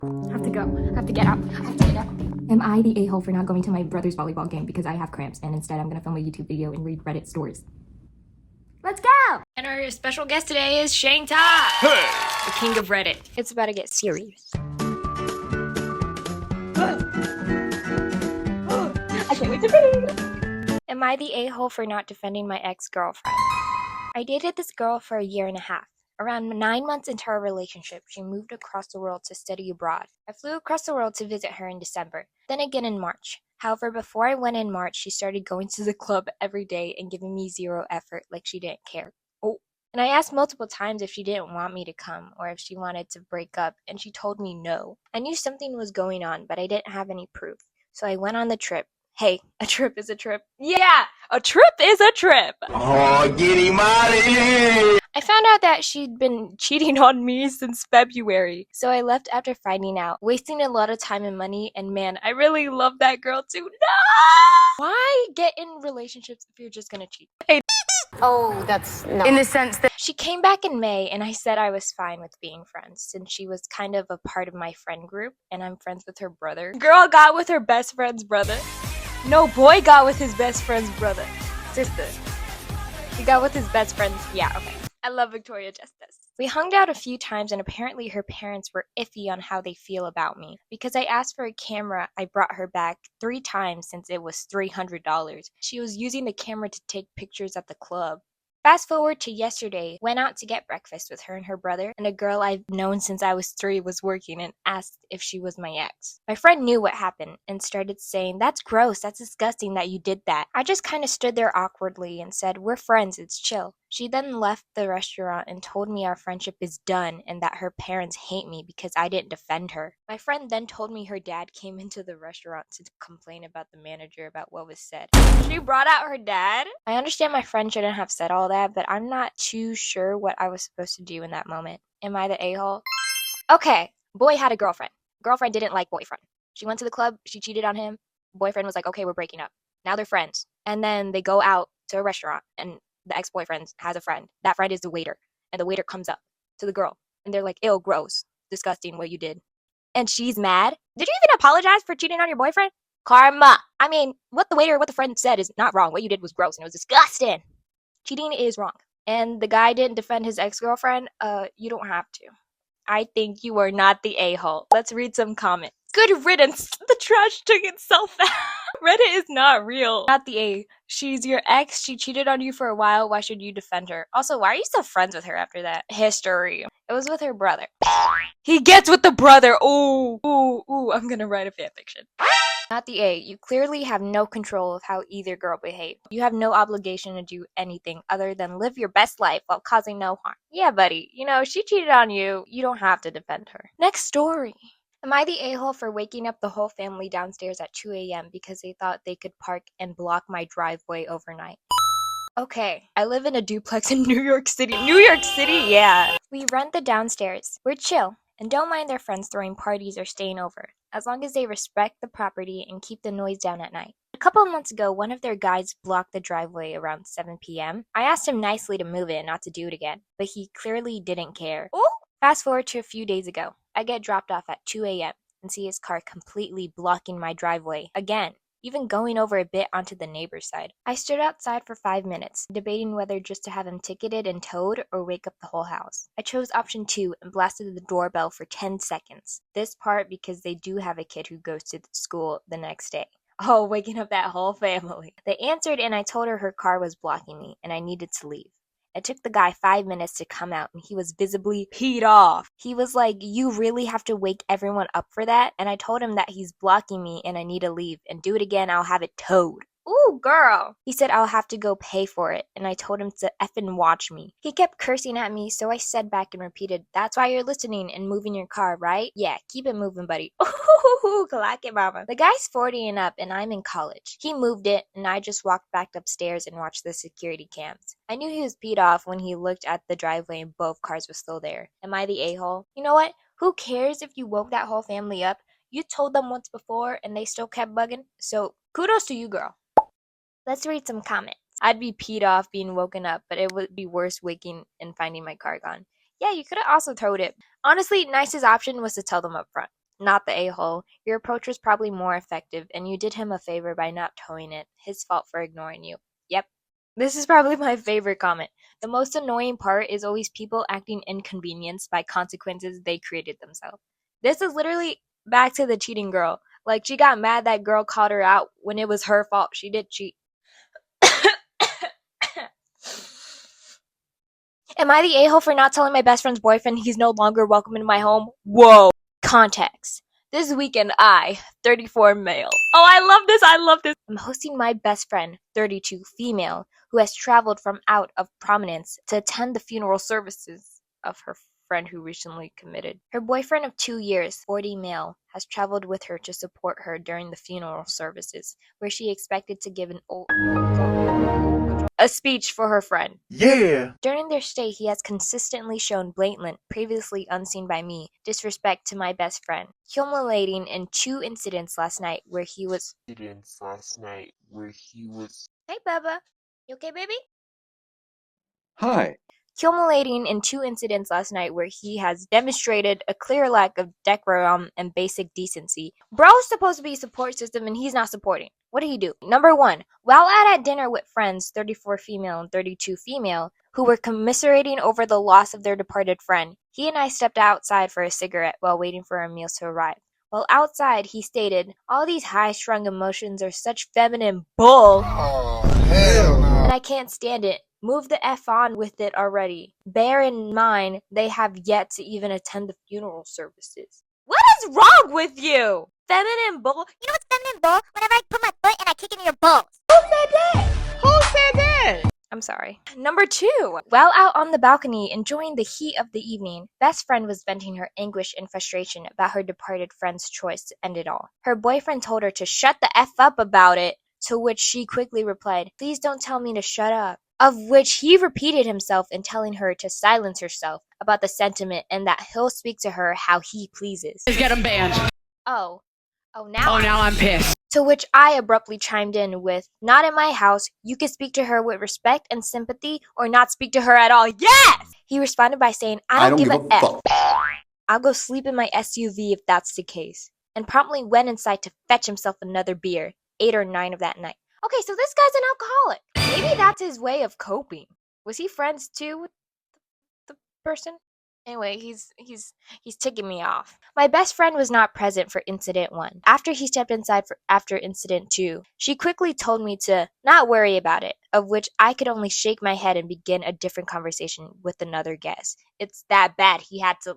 Have to go. Have to get out. Have to get out. Am I the a-hole for not going to my brother's volleyball game because I have cramps and instead I'm gonna film a YouTube video and read Reddit stories? Let's go! And our special guest today is AITAH, the king of Reddit. It's about to get serious. I can't wait to read! Am I the a-hole for not defending my ex-girlfriend? I dated this girl for a year and a half. Around 9 months into our relationship, she moved across the world to study abroad. I flew across the world to visit her in December, then again in March. However, before I went in March, she started going to the club every day and giving me zero effort, like she didn't care. And I asked multiple times if she didn't want me to come or if she wanted to break up, and she told me no. I knew something was going on, but I didn't have any proof. So I went on the trip. Hey, a trip is a trip. Yeah, a trip is a trip. Oh, get him out of here! I found out that she'd been cheating on me since February, so I left after finding out, wasting a lot of time and money, and man, I really love that girl too. No! Why get in relationships if you're just gonna cheat? Hey. Oh, that's no. In the sense that she came back in May and I said I was fine with being friends since she was kind of a part of my friend group and I'm friends with her brother. Girl got with her best friend's brother. No, boy got with his best friend's brother. Sister. He got with his best friend's. Yeah, okay. I love Victoria Justice. We hung out a few times and apparently her parents were iffy on how they feel about me. Because I asked for a camera, I brought her back 3 times since it was $300. She was using the camera to take pictures at the club. Fast forward to yesterday, went out to get breakfast with her and her brother, and a girl I've known since I was 3 was working and asked if she was my ex. My friend knew what happened and started saying, "That's gross, that's disgusting that you did that." I just kind of stood there awkwardly and said, "We're friends, it's chill." She then left the restaurant and told me our friendship is done and that her parents hate me because I didn't defend her. My friend then told me her dad came into the restaurant to complain about the manager about what was said. She brought out her dad? I understand my friend shouldn't have said all that, but I'm not too sure what I was supposed to do in that moment. Am I the a-hole? Okay, boy had a girlfriend. Girlfriend didn't like boyfriend. She went to the club, she cheated on him. Boyfriend was like, okay, we're breaking up. Now they're friends. And then they go out to a restaurant and the ex-boyfriend has a friend. That friend is the waiter. And the waiter comes up to the girl. And they're like, ew, gross. Disgusting what you did. And she's mad. Did you even apologize for cheating on your boyfriend? Karma. I mean, what the friend said is not wrong. What you did was gross and it was disgusting. Cheating is wrong. And the guy didn't defend his ex-girlfriend. You don't have to. I think you are not the a-hole. Let's read some comments. Good riddance. The trash took itself out. Reddit is not real. Not the A. She's your ex. She cheated on you for a while. Why should you defend her? Also, why are you still friends with her after that? History. It was with her brother. He gets with the brother. Ooh, I'm gonna write a fanfiction. Not the A. You clearly have no control of how either girl behaved. You have no obligation to do anything other than live your best life while causing no harm. Yeah, buddy. You know, she cheated on you. You don't have to defend her. Next story. Am I the a-hole for waking up the whole family downstairs at 2 a.m. because they thought they could park and block my driveway overnight? Okay, I live in a duplex in New York City. New York City, yeah. We rent the downstairs. We're chill and don't mind their friends throwing parties or staying over, as long as they respect the property and keep the noise down at night. A couple of months ago, one of their guys blocked the driveway around 7 p.m. I asked him nicely to move it and not to do it again, but he clearly didn't care. Ooh. Fast forward to a few days ago. I get dropped off at 2 a.m. and see his car completely blocking my driveway again, even going over a bit onto the neighbor's side. I stood outside for 5 minutes, debating whether just to have him ticketed and towed or wake up the whole house. I chose option 2 and blasted the doorbell for 10 seconds. This part because they do have a kid who goes to school the next day. Oh, waking up that whole family. They answered and I told her car was blocking me and I needed to leave. It took the guy 5 minutes to come out and he was visibly peed off. He was like, "You really have to wake everyone up for that?" And I told him that he's blocking me and I need to leave and do it again, I'll have it towed. Ooh, girl. He said I'll have to go pay for it and I told him to effing watch me. He kept cursing at me, so I said back and repeated, "That's why you're listening and moving your car, right? Yeah, keep it moving, buddy." Ooh, clock it, mama. The guy's 40 and up and I'm in college. He moved it and I just walked back upstairs and watched the security cams. I knew he was peed off when he looked at the driveway and both cars were still there. Am I the a-hole? You know what? Who cares if you woke that whole family up? You told them once before and they still kept bugging. So kudos to you, girl. Let's read some comments. I'd be peed off being woken up, but it would be worse waking and finding my car gone. Yeah, you could have also towed it. Honestly, nicest option was to tell them up front. Not the a-hole. Your approach was probably more effective, and you did him a favor by not towing it. His fault for ignoring you. Yep. This is probably my favorite comment. The most annoying part is always people acting inconvenienced by consequences they created themselves. This is literally back to the cheating girl. Like, she got mad that girl called her out when it was her fault. She did cheat. Am I the a-hole for not telling my best friend's boyfriend he's no longer welcome in my home? Whoa. Context. This weekend, 34 male. Oh, I love this. I'm hosting my best friend, 32 female, who has traveled from out of prominence to attend the funeral services of her friend who recently committed. Her boyfriend of 2 years, 40 male, has traveled with her to support her during the funeral services, where she expected to give a speech for her friend. Yeah. During their stay, he has consistently shown blatant, previously unseen by me, disrespect to my best friend, culminating in 2 incidents last night where he was. Hey, Bubba. You okay, baby? Hi. Culminating in 2 incidents last night where he has demonstrated a clear lack of decorum and basic decency. Bro's supposed to be a support system and he's not supporting. What did he do? Number 1, while out at dinner with friends, 34 female and 32 female, who were commiserating over the loss of their departed friend, he and I stepped outside for a cigarette while waiting for our meals to arrive. While outside, he stated, "All these high-strung emotions are such feminine bull. Oh, hell no. And I can't stand it. Move the F on with it already. Bear in mind, they have yet to even attend the funeral services." What is wrong with you? Feminine bull? You know what's feminine bull? Whenever I put my foot and I kick it in your balls. I'm sorry. Number 2. While out on the balcony enjoying the heat of the evening, best friend was venting her anguish and frustration about her departed friend's choice to end it all. Her boyfriend told her to shut the F up about it, to which she quickly replied, "Please don't tell me to shut up." Of which he repeated himself in telling her to silence herself about the sentiment and that he'll speak to her how he pleases. Please get him banned. Oh, now I'm pissed. To which I abruptly chimed in with, "Not in my house. You can speak to her with respect and sympathy or not speak to her at all." Yes! He responded by saying, I don't give a F. fuck. I'll go sleep in my SUV if that's the case. And promptly went inside to fetch himself another beer, 8 or 9 of that night. Okay, so this guy's an alcoholic. Maybe that's his way of coping. Was he friends too with the person? Anyway, he's ticking me off. My best friend was not present for incident 1. After he stepped inside after incident 2, she quickly told me to not worry about it, of which I could only shake my head and begin a different conversation with another guest. It's that bad. He had to.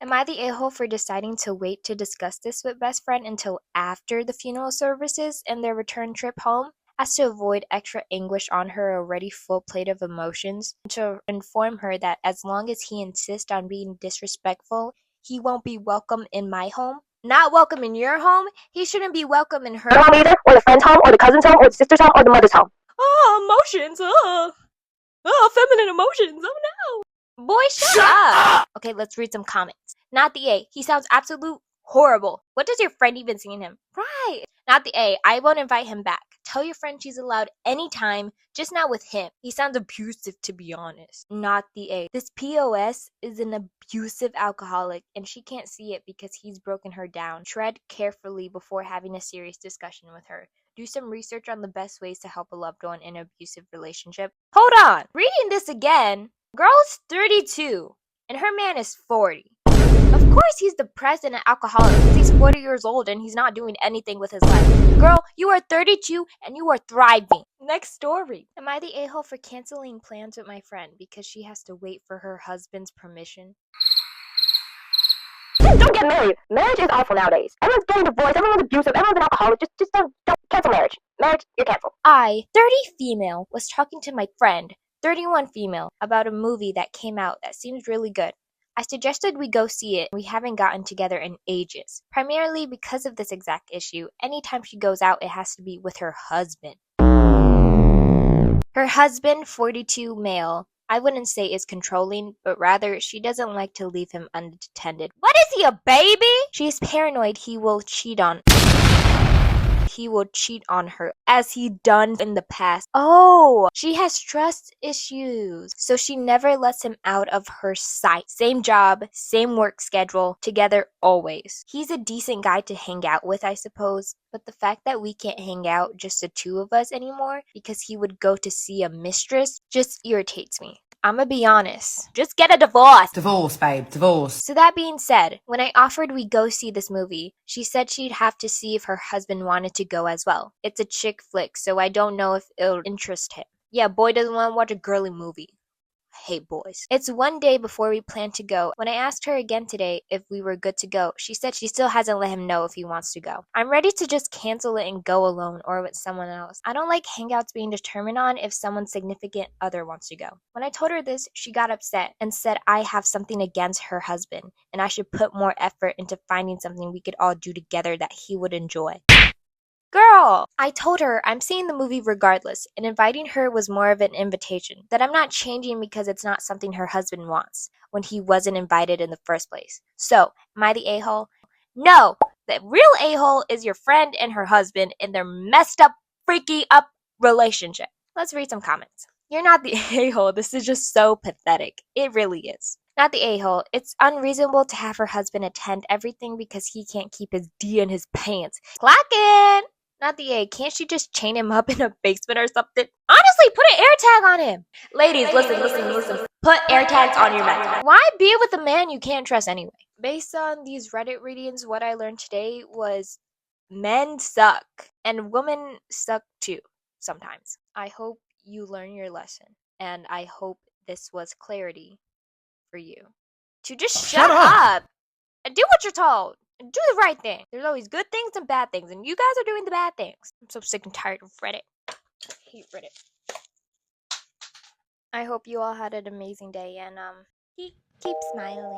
Am I the a-hole for deciding to wait to discuss this with best friend until after the funeral services and their return trip home, as to avoid extra anguish on her already full plate of emotions, and to inform her that as long as he insists on being disrespectful, he won't be welcome in my home? Not welcome in your home? He shouldn't be welcome in her home either, or the friend's home, or the cousin's home, or the sister's home, or the mother's home. Oh, emotions. Feminine emotions. Oh no. Boy, shut up. Okay, let's read some comments. Not the A. He sounds absolute horrible. What does your friend even see in him? Right. Not the A. I won't invite him back. Tell your friend she's allowed anytime, just not with him. He sounds abusive, to be honest. Not the A. This POS is an abusive alcoholic, and she can't see it because he's broken her down. Tread carefully before having a serious discussion with her. Do some research on the best ways to help a loved one in an abusive relationship. Hold on! Reading this again, girl's 32, and her man is 40. Of course he's depressed and an alcoholic because he's 40 years old and he's not doing anything with his life. Girl, you are 32 and you are thriving. Next story. Am I the a-hole for canceling plans with my friend because she has to wait for her husband's permission? Just don't get married. Marriage is awful nowadays. Everyone's getting divorced, everyone's abusive, everyone's an alcoholic. Just don't cancel marriage. Marriage, you're canceled. I, 30 female, was talking to my friend, 31 female, about a movie that came out that seems really good. I suggested we go see it. We haven't gotten together in ages. Primarily because of this exact issue, anytime she goes out, it has to be with her husband. Her husband, 42 male, I wouldn't say is controlling, but rather she doesn't like to leave him unattended. What is he, a baby? She is paranoid he will cheat on he will cheat on her, as he done in the past. Oh, she has trust issues, so she never lets him out of her sight. Same job, same work schedule, together always. He's a decent guy to hang out with, I suppose, but the fact that we can't hang out, just the two of us anymore, because he would go to see a mistress, just irritates me. I'ma be honest. Just get a divorce. Divorce, babe, divorce. So that being said, when I offered we go see this movie, she said she'd have to see if her husband wanted to go as well. It's a chick flick, so I don't know if it'll interest him. Yeah, boy doesn't want to watch a girly movie. I hate boys. It's one day before we plan to go. When I asked her again today if we were good to go, she said she still hasn't let him know if he wants to go. I'm ready to just cancel it and go alone or with someone else. I don't like hangouts being determined on if someone's significant other wants to go. When I told her this, she got upset and said I have something against her husband and I should put more effort into finding something we could all do together that he would enjoy. Girl! I told her I'm seeing the movie regardless, and inviting her was more of an invitation. That I'm not changing because it's not something her husband wants, when he wasn't invited in the first place. So, am I the a-hole? No! The real a-hole is your friend and her husband in their messed up, freaky up relationship. Let's read some comments. You're not the a-hole, this is just so pathetic. It really is. Not the a-hole. It's unreasonable to have her husband attend everything because he can't keep his D in his pants. Clockin'! Not the A. Can't she just chain him up in a basement or something? Honestly, put an air tag on him. Ladies, listen. Put air tags on your men. Why be with a man you can't trust anyway? Based on these Reddit readings, what I learned today was men suck. And women suck too, sometimes. I hope you learn your lesson. And I hope this was clarity for you. To just shut up and do what you're told. And do the right thing. There's always good things and bad things, and you guys are doing the bad things. I'm so sick and tired of Reddit. I hate Reddit. I hope you all had an amazing day, and keep smiling.